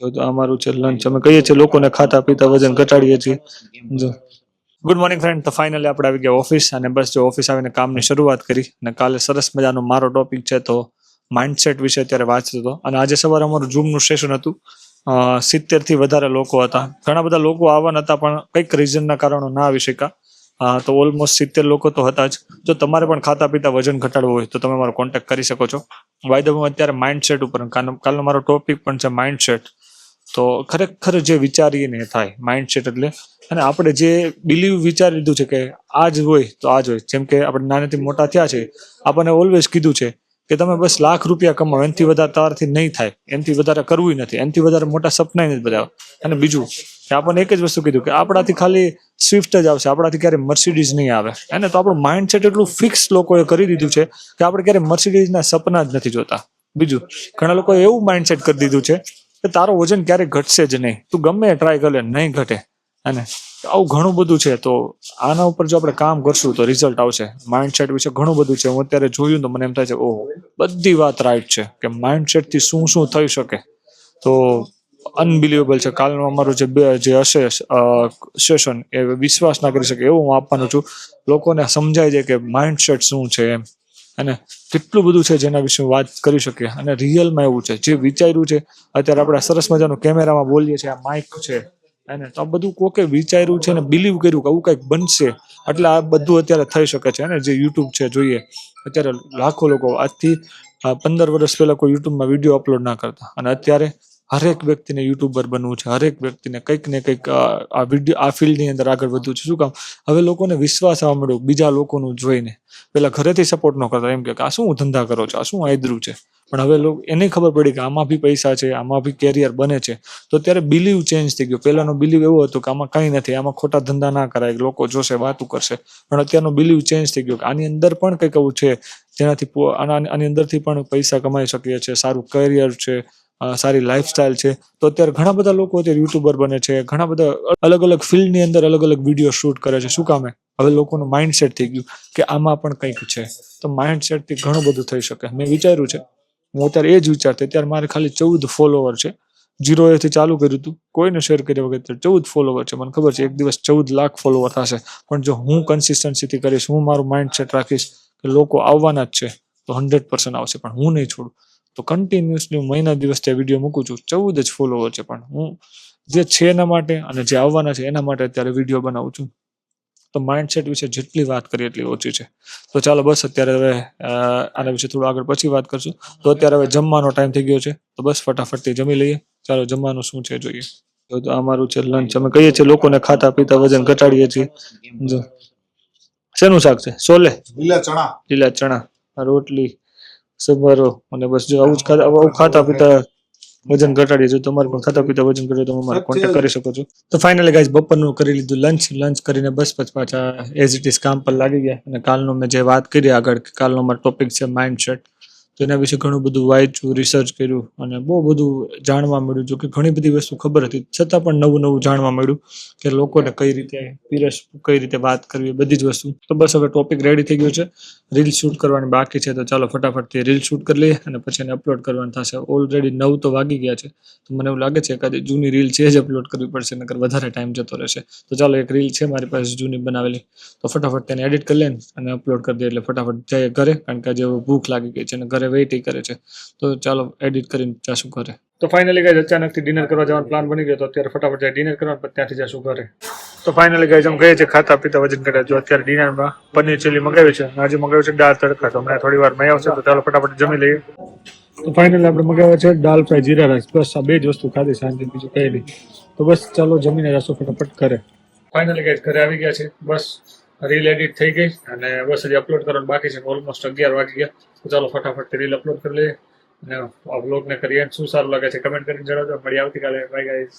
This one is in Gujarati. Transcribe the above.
તો અમારું છે લંચ. અમે કહીએ છીએ લોકોને ખાતા પીતા વજન ઘટાડીએ છીએ. જો ગુડ મોર્નિંગ ફ્રેન્ડ. તો ફાઇનલી આપણે આવી ગયા ઓફિસ, અને બસ જો ઓફિસ આવીને કામની શરૂઆત કરી. અને કાલે સરસ મજાનો મારો ટોપિક છે તો માઇન્ડસેટ વિશે અત્યારે વાંચતો હતો. અને આજે સવારે અમારું ઝૂમનું સેશન હતું. 70 થી વધારે લોકો હતા. ઘણા બધા લોકો આવવાના હતા પણ કંઈક રીઝનના કારણો ના આવી શક્યા. તો ઓલમોસ્ટ 70 લોકો તો હતા જ. જો તમારે પણ ખાતા પીતા વજન ઘટાડવું હોય તો તમે મારો કોન્ટેક્ટ કરી શકો છો. બાય ધ વે, હું અત્યારે માઇન્ડસેટ ઉપર, કાલનો મારો ટોપિક પણ છે માઇન્ડસેટ. તો ખરેખર જે વિચારીને થાય માઇન્ડસેટ એટલે, અને આપણે જે બિલીવ વિચારી લીધું છે કે આ જ હોય તો આ જ હોય. જેમ કે આપણે નાનેથી મોટા થયા છે, આપણને ઓલવેઝ કીધું છે કે તમે બસ લાખ રૂપિયા કમાવો, એનાથી વધારે તમારાથી નહીં થાય, એનાથી વધારે કરવું નથી, એનાથી વધારે મોટા સપના નથી બધા. અને બીજું કે આપણને એક જ વસ્તુ કીધું કે આપણાથી ખાલી સ્વિફ્ટ જ આવશે, આપણાથી ક્યારે મર્સિડીઝ નહીં આવે. એને તો આપણું માઇન્ડસેટ એટલું ફિક્સ લોકોએ કરી દીધું છે કે આપણે ક્યારે મર્સિડીઝના સપના જ નથી જોતા. બીજું, ઘણા લોકોએ એવું માઇન્ડસેટ કરી દીધું છે કે તારો વજન ક્યારેય ઘટશે જ નહીં, તું ગમે ટ્રાય કરે નહીં ઘટે. અને આવું ઘણું બધું છે. તો આના ઉપર જો આપણે કામ કરશું તો રિઝલ્ટ આવશે. માઇન્ડસેટ વિશે ઘણું બધું છે. હું અત્યારે જોયું તો મને એમ થાય છે, ઓહો, બધી વાત રાઈટ છે કે માઇન્ડસેટથી શું શું થઈ શકે. તો અનબિલિવેબલ છે. કાલનું અમારું જે હશે સેશન, એ વિશ્વાસ ના કરી શકે એવું હું આપવાનું છું. લોકોને સમજાય છે કે માઇન્ડસેટ શું છે એમ. અને કેટલું બધું છે જેના વિશે વાત કરી શકીએ. અને રિયલમાં એવું છે, જે વિચાર્યું છે અત્યારે આપણે સરસ મજાનું કેમેરામાં બોલીએ છીએ, આ માઇક છે, અને તો આ બધું કોકે વિચાર્યું છે ને બિલીવ કર્યું કે આવું કંઈક બનશે, એટલે આ બધું અત્યારે થઈ શકે છે. અને જે યુટ્યુબ છે, જોઈએ અત્યારે લાખો લોકો, આજથી 15 વર્ષ પહેલા કોઈ યુટ્યુબમાં વિડીયો અપલોડ ના કરતા, અને અત્યારે હરેક વ્યક્તિને યુટ્યુબર બનવું છે. હરેક વ્યક્તિને કંઈક ને કંઈક આ ફિલ્ડની અંદર આગળ વધવું છે. શું કામ? હવે લોકોને વિશ્વાસ આવવા મળ્યો બીજા લોકોનું જોઈને. પેલા ઘરેથી સપોર્ટ ન કરતા, એમ કે આ શું ધંધા કરો છો, આ શું આદરું છે. પણ હવે લોકો એને ખબર પડી કે આમાં બી પૈસા છે, આમાં બી કેરિયર બને છે. તો અત્યારે બિલીવ ચેન્જ થઈ ગયો. પહેલાનો બિલીવ એવો હતો કે આમાં કંઈ નથી, આમાં ખોટા ધંધા ના કરાય, લોકો જોશે, વાતું કરશે. પણ અત્યારનો બિલીવ ચેન્જ થઈ ગયો કે આની અંદર પણ કંઈક એવું છે જેનાથી આની અંદરથી પણ પૈસા કમાઈ શકીએ છીએ, સારું કરિયર છે, સારી લાઈફસ્ટાઈલ છે. તો અત્યારે ઘણા બધા લોકો અત્યારે યુટ્યુબર બને છે. ઘણા બધા અલગ અલગ ફિલ્ડની અંદર અલગ અલગ વિડીયો શૂટ કરે છે. શું કામે? હવે લોકોનું માઇન્ડસેટ થઈ ગયું કે આમાં પણ કંઈક છે. તો માઇન્ડસેટથી ઘણું બધું થઈ શકે. મેં વિચાર્યું છે, હું અત્યારે એ જ વિચારતો. અત્યારે મારે ખાલી 14 ફોલોવર છે. 0 થી ચાલુ કર્યું હતું, કોઈને શેર કર્યા વગર 14 ફોલોવર છે. મને ખબર છે એક દિવસ 14 લાખ ફોલોવર થશે. પણ જો હું કન્સિસ્ટન્સીથી કરીશ, હું મારું માઇન્ડસેટ રાખીશ કે લોકો આવવાના જ છે, તો 100% આવશે. પણ હું નહીં છોડું. તો કન્ટિન્યુઅસલી મહિના દિવસ ત્યાં વિડીયો મૂકું છું. 14 જ ફોલોવર છે, પણ હું જે છે એના માટે અને જે આવવાના છે એના માટે અત્યારે વિડીયો બનાવું છું. તો માઇન્ડસેટ વિશે જેટલી વાત કરીએ એટલી ઓછી છે. તો ચાલો બસ અત્યારે હવે આના વિશે થોડું આગળ પછી વાત કરશું. તો અત્યારે હવે જમવાનો ટાઈમ થઈ ગયો છે, તો બસ ફટાફટથી જમી લઈએ. ચાલો, જમવાનું શું છે જોઈએ. તો અમારું છે લંચ. અમે કહીએ છીએ લોકોને ખાતા પીતા વજન ઘટાડીએ છીએ. જો શેનું શાક છે? છોલે, લીલા ચણા, રોટલી, સંભારો, અને બસ જો આવું જ ખાતા પીતા વજન ઘટાડીએ. જો તમારે પણ ખાતા પીતા વજન ઘટાડે તો અમારે કોન્ટેક્ટ કરી શકો છો. તો ફાઇનલી ગાઈઝ, બપોરનું કરી લીધું લંચ કરીને બસ પછી પાછા એઝ ઇટ ઇઝ કામ પર લાગી ગયા. અને કાલનું મેં જે વાત કરી આગળ, કાલનો અમારો ટોપિક છે માઇન્ડસેટ. તો એના વિશે ઘણું બધું વાંચ્યું, રિસર્ચ કર્યું, અને બહુ બધું જાણવા મળ્યું. જો કે ઘણી બધી વસ્તુ ખબર હતી, છતાં પણ નવું નવું જાણવા મળ્યું કે લોકોને કઈ રીતે પીરસવું, કઈ રીતે વાત કરવી, બધી જ વસ્તુ. તો બસ હવે ટોપિક રેડી થઈ ગયો છે. રીલ શૂટ કરવાની બાકી છે, તો ચાલો ફટાફટથી રીલ શૂટ કરી લઈએ અને પછી એને અપલોડ કરવાનું થશે. ઓલરેડી 9 તો વાગી ગયા છે. તો મને એવું લાગે છે એકાદી જૂની રીલ છે જ અપલોડ કરવી પડશે, નકર વધારે ટાઈમ જતો રહેશે. તો ચાલો, એક રીલ છે મારી પાસે જૂની બનાવેલી, તો ફટાફટ તેને એડિટ કરી લઈને અને અપલોડ કરી દે. એટલે ફટાફટ જઈએ ઘરે, કારણ કે આજે ભૂખ લાગી ગઈ છે અને ઘરે વેઇટ કરે છે. તો ચાલો એડિટ કરીને જાશું ઘરે. તો ફાઇનલી ગાઈઝ, અચાનકથી ડિનર કરવા જવાનો પ્લાન બની ગયો. તો અત્યારે ફટાફટ જાય ડિનર કરવા, પછી ત્યાંથી જશું ઘરે. તો ફાઇનલી ગાઈઝ, અમે કહીએ છીએ ખાતા પીતા વજન ઘટાડે. જો અત્યારે ડિનરમાં પનીર ચીલી મંગાવી છે, આજે મંગાવ્યું છે દાળ તડકા. તો હમણાં થોડી વાર મેં આવશે, તો ચાલો ફટાફટ જમી લઈએ. તો ફાઇનલી આપણે મંગાવ્યા છે દાલ ફ્રાય, જીરા રાઈસ. બસ આ બે જ વસ્તુ ખાધી સાંજે, બીજું કઈ નહીં. તો બસ ચાલો જમીને જશું ફટાફટ ઘરે. ફાઇનલી ગાઈઝ, ઘરે આવી ગયા છે. બસ રીલ એડિટ થઈ ગઈ અને બસ હજી અપલોડ કરવાનું બાકી છે. ઓલમોસ્ટ 11 વાગી ગયા. તો ચાલો ફટાફટ રીલ અપલોડ કરી લઈએ અને આ વ્લોગને કરીએ. શું સારું લાગે છે કમેન્ટ કરીને જણાવજો. મળી આવતીકાલે. By guys.